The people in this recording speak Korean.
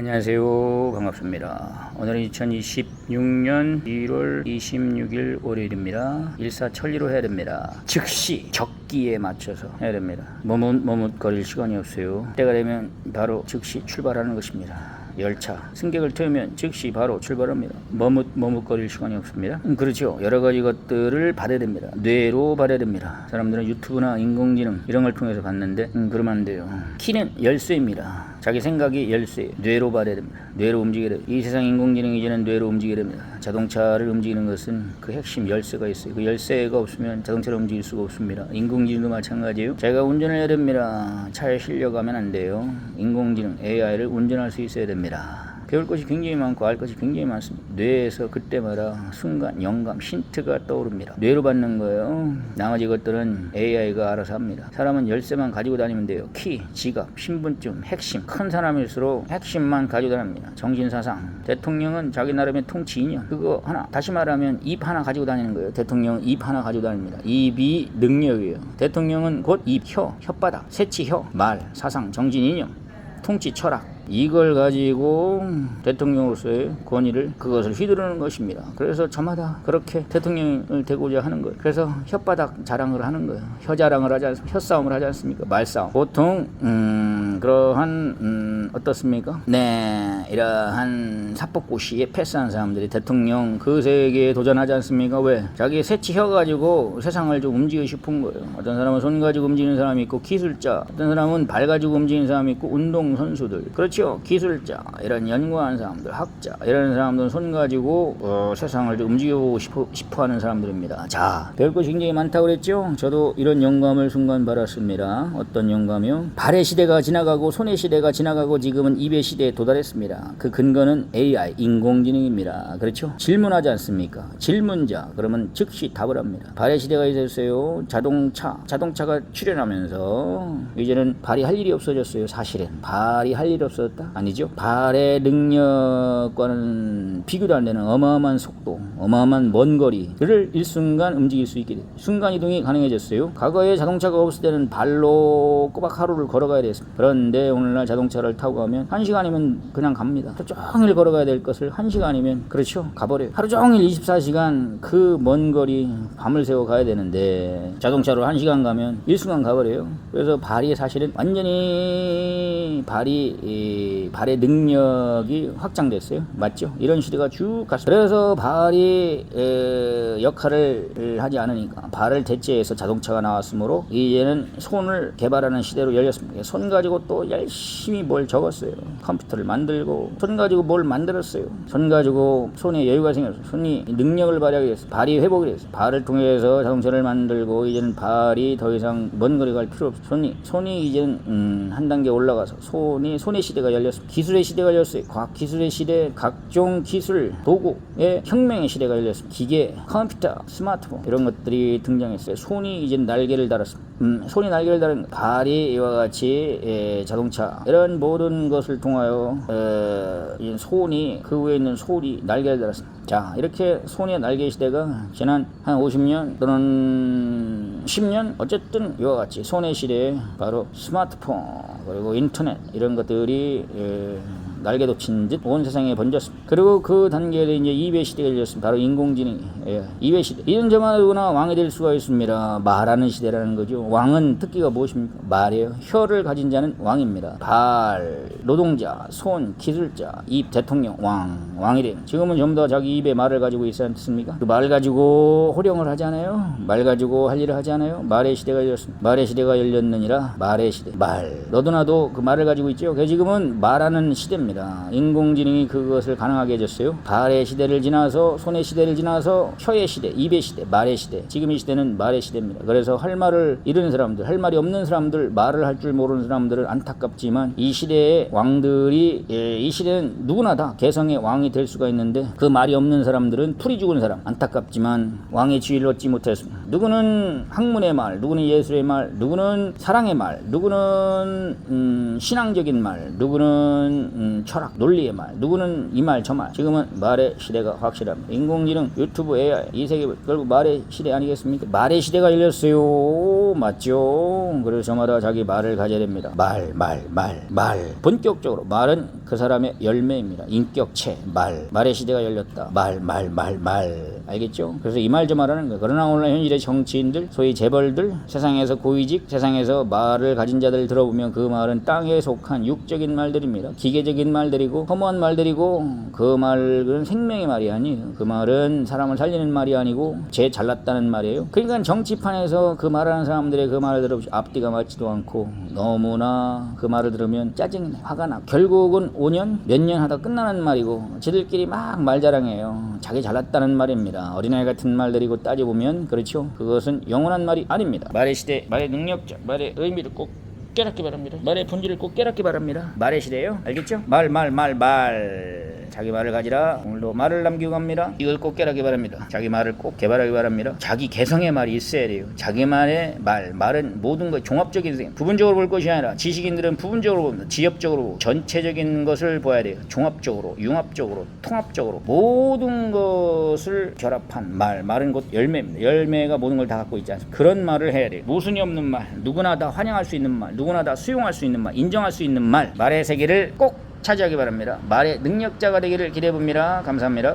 안녕하세요. 반갑습니다. 오늘은 2026년 1월 26일 월요일입니다. 일사천리로 해야 됩니다. 즉시 적기에 맞춰서 해야 됩니다. 머뭇거릴 시간이 없어요. 때가 되면 바로 즉시 출발하는 것입니다. 열차 승객을 태우면 즉시 바로 출발합니다. 머뭇거릴 시간이 없습니다. 그렇죠. 여러 가지 것들을 받아야 됩니다. 뇌로 받아야 됩니다. 사람들은 유튜브나 인공지능 이런 걸 통해서 봤는데 그러면 안 돼요. 키는 열쇠입니다. 자기 생각이 열쇠, 뇌로 받아야 됩니다. 뇌로 움직여야 됩니다. 이 세상 인공지능이 이제는 뇌로 움직여야 됩니다. 자동차를 움직이는 것은 그 핵심 열쇠가 있어요. 그 열쇠가 없으면 자동차를 움직일 수가 없습니다. 인공지능도 마찬가지예요. 제가 운전을 해야 됩니다. 차에 실려가면 안 돼요. 인공지능 AI를 운전할 수 있어야 됩니다. 배울 것이 굉장히 많고 알 것이 굉장히 많습니다. 뇌에서 그때마다 순간 영감, 힌트가 떠오릅니다. 뇌로 받는 거예요. 나머지 것들은 AI가 알아서 합니다. 사람은 열쇠만 가지고 다니면 돼요. 키, 지갑, 신분증, 핵심. 큰 사람일수록 핵심만 가지고 다닙니다. 정신사상. 대통령은 자기 나름의 통치 인연. 그거 하나. 다시 말하면 입 하나 가지고 다니는 거예요. 대통령은 입 하나 가지고 다닙니다. 입이 능력이에요. 대통령은 곧 입, 혓바닥, 새치, 말, 사상, 정신 인연, 통치, 철학. 이걸 가지고 대통령으로서의 권위를 그것을 휘두르는 것입니다. 그래서 저마다 그렇게 대통령을 되고자 하는 거예요. 그래서 혓바닥 자랑을 하는 거예요. 혀 자랑을 하지 않습니까? 혀싸움을 하지 않습니까? 말싸움. 보통 그러한 어떻습니까? 네, 이러한 사법고시에 패스한 사람들이 대통령 그 세계에 도전하지 않습니까? 왜? 자기 새치 혀 가지고 세상을 좀 움직이고 싶은 거예요. 어떤 사람은 손 가지고 움직이는 사람이 있고 기술자, 어떤 사람은 발 가지고 움직이는 사람이 있고 운동선수들. 그렇죠? 기술자, 이런 연구하는 사람들, 학자, 이런 사람들은 손 가지고 세상을 좀 움직여보고 싶어 하는 사람들입니다. 자, 배울 것이 굉장히 많다고 그랬죠? 저도 이런 영감을 순간 받았습니다. 어떤 영감이요? 발의 시대가 지나가고 손의 시대가 지나가고 지금은 입의 시대에 도달했습니다. 그 근거는 AI, 인공지능입니다. 그렇죠? 질문하지 않습니까? 질문자, 그러면 즉시 답을 합니다. 발의 시대가 있었어요. 자동차가 출현하면서 이제는 발이 할 일이 없어졌어요. 사실은 발이 할 일이 없어졌다? 아니죠. 발의 능력과는 비교도 안 되는 어마어마한 속도, 어마어마한 먼 거리를 일순간 움직일 수 있게 돼요. 순간이동이 가능해졌어요. 과거에 자동차가 없을 때는 발로 꼬박 하루를 걸어가야 됐습니다. 그런데 오늘날 자동차를 타고 가면 1시간이면 그냥 갑니다. 하루 종일 걸어가야 될 것을 1시간이면 그렇죠, 가버려요. 하루 종일 24시간 그 먼 거리 밤을 새워 가야 되는데 자동차로 1시간 가면 일순간 가버려요. 그래서 발이 사실은 완전히 발의 능력이 확장됐어요. 맞죠? 이런 시대가 쭉 갔어요. 그래서 발이 역할을 하지 않으니까 발을 대체해서 자동차가 나왔으므로 이제는 손을 개발하는 시대로 열렸습니다. 손 가지고 또 열심히 뭘 적었어요. 컴퓨터를 만들고 손 가지고 뭘 만들었어요. 손 가지고 손에 여유가 생겼어요. 손이 능력을 발휘하게 됐어요. 발이 회복이 됐어요. 발을 통해서 자동차를 만들고 이제는 발이 더 이상 먼 거리 갈 필요 없어요. 손이 이제는 한 단계 올라가서 손의 시대가 열렸습니다. 기술의 시대가 열렸어요. 과학기술의 시대, 각종 기술, 도구의 혁명의 시대가 열렸습니다. 기계, 컴퓨터, 스마트폰 이런 것들이 등장했어요. 손이 이제 날개를 달았습니다. 손이 날개를 달은 발이 이와 같이 자동차 이런 모든 것을 통하여 손이 그 위에 있는 소리 날개를 달았습니다. 자, 이렇게 손의 날개 시대가 지난 한 50년 또는 10년 어쨌든 이와 같이 손의 시대에 바로 스마트폰 그리고 인터넷 이런 것들이 날개도 친 듯 온 세상에 번졌습니다. 그리고 그 단계에 이제 2배 시대가 열렸습니다. 바로 인공지능이 2배 시대. 이런 저마다 왕이 될 수가 있습니다. 말하는 시대라는 거죠. 왕은 특기가 무엇입니까? 말이에요. 혀를 가진 자는 왕입니다. 발, 노동자, 손, 기술자, 입, 대통령, 왕이 돼요. 지금은 전부 다 자기 입에 말을 가지고 있지 않습니까? 그 말 가지고 호령을 하지 않아요? 말 가지고 할 일을 하지 않아요? 말의 시대가 열렸습니다. 말의 시대가 열렸느니라 말의 시대. 말. 너도 나도 그 말을 가지고 있죠. 그래서 지금은 말하는 시대입니다. 인공지능이 그것을 가능하게 해줬어요. 발의 시대를 지나서 손의 시대를 지나서 혀의 시대, 입의 시대, 말의 시대. 지금 이 시대는 말의 시대입니다. 그래서 할 말을 잃은 사람들, 할 말이 없는 사람들, 말을 할 줄 모르는 사람들은 안타깝지만 이 시대의 왕들이 이 시대는 누구나 다 개성의 왕이 될 수가 있는데 그 말이 없는 사람들은 풀이 죽은 사람. 안타깝지만 왕의 지위를 얻지 못했습니다. 누구는 학문의 말, 누구는 예술의 말, 누구는 사랑의 말, 누구는 신앙적인 말, 누구는 누구는 철학, 논리의 말, 누구는 이 말 저 말. 지금은 말의 시대가 확실합니다. 인공지능, 유튜브, AI 이 세계 결국 말의 시대 아니겠습니까? 말의 시대가 열렸어요. 맞죠? 그래서 저마다 자기 말을 가져야 됩니다. 말. 본격적으로 말은 그 사람의 열매입니다. 인격체, 말의 시대가 열렸다. 말. 알겠죠? 그래서 이 말 저 말하는 거예요. 그러나 오늘 현실의 정치인들, 소위 재벌들, 세상에서 고위직, 세상에서 말을 가진 자들 들어보면 그 말은 땅에 속한 육적인 말들입니다. 기계적인 말들이고 허무한 말들이고 그 말은 생명의 말이 아니에요. 그 말은 사람을 살리는 말이 아니고 제 잘났다는 말이에요. 그러니까 정치판에서 그 말하는 사람들의 그 말을 들으면 앞뒤가 맞지도 않고 너무나 그 말을 들으면 짜증이 나, 화가 나. 결국은 5년, 몇 년 하다 끝나는 말이고 지들끼리 막 말자랑해요. 자기 잘났다는 말입니다. 어린아이 같은 말들이고 따져보면 그렇죠. 그것은 영원한 말이 아닙니다. 말의 시대, 말의 능력자, 말의 의미를 꼭 깨닫기 바랍니다. 말의 본질을 꼭 깨닫기 바랍니다. 말의 시대예요. 알겠죠? 말. 자기 말을 가지라. 오늘도 말을 남기고 갑니다. 이걸 꼭 깨닫기 바랍니다. 자기 말을 꼭 개발하기 바랍니다. 자기 개성의 말이 있어야 돼요. 자기만의 말은 모든 것 종합적인 부분적으로 볼 것이 아니라 지식인들은 부분적으로 봅니다. 지엽적으로 전체적인 것을 봐야 돼요. 종합적으로, 융합적으로, 통합적으로 모든 것을 결합한 말은 곧 열매입니다. 열매가 모든 걸 다 갖고 있지 않습니까? 그런 말을 해야 돼요. 모순이 없는 말, 누구나 다 환영할 수 있는 말, 누구나 다 수용할 수 있는 말, 인정할 수 있는 말의 세계를 꼭 차지하기 바랍니다. 말의 능력자가 되기를 기대해봅니다. 감사합니다.